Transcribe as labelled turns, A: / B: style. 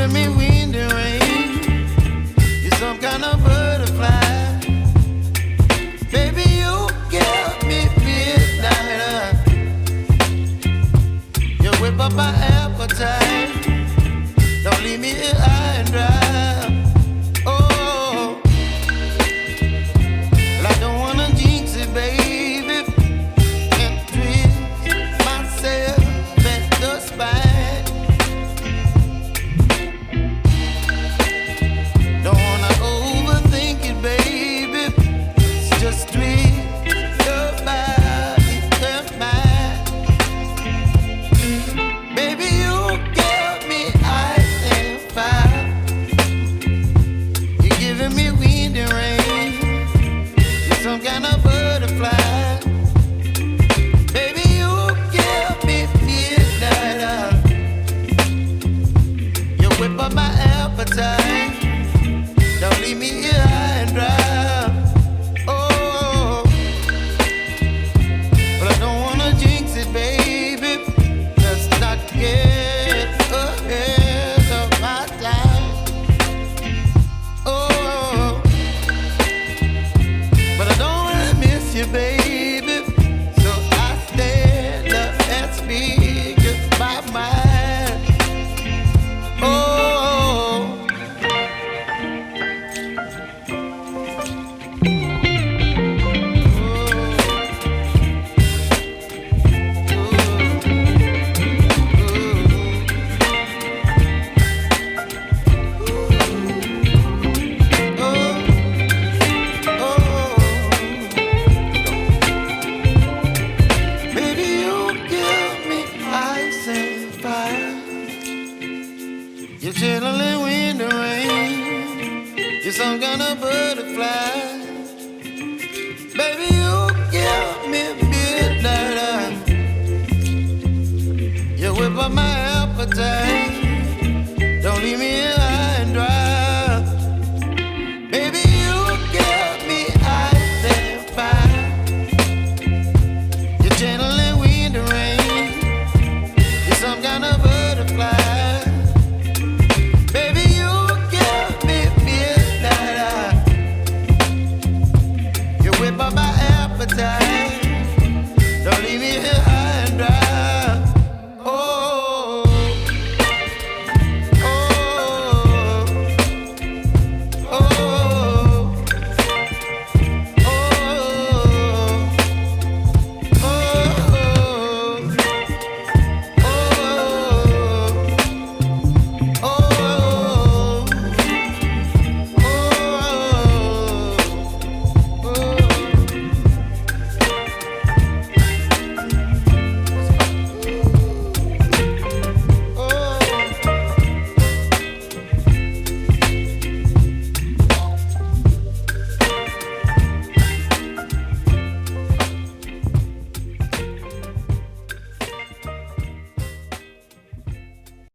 A: giving me wind and rain. You're some kind of butterfly. Baby, you give me midnight. You whip up my appetite. Don't leave me here high and dry. Oh, well, I don't wanna jinx it, baby, and twist myself at the spine. Don't wanna overthink it, baby. It's just twist your body and mine. Baby, you give me ice and fire. You're giving me wind and rain. You're some kind of butterfly. Baby, you give me midnight. You whip up my appetite. Don't leave me here high and dry. Oh, but I don't wanna jinx it, baby. Let's not get ahead of my time. Oh, but I don't wanna miss you, baby. So I stand up and speak my mind. Oh. Baby, you give me ice and fire. You're chilling wind and rain. You're some kind of butterfly. Baby, you give me midnight. You whip up my appetite. Don't leave me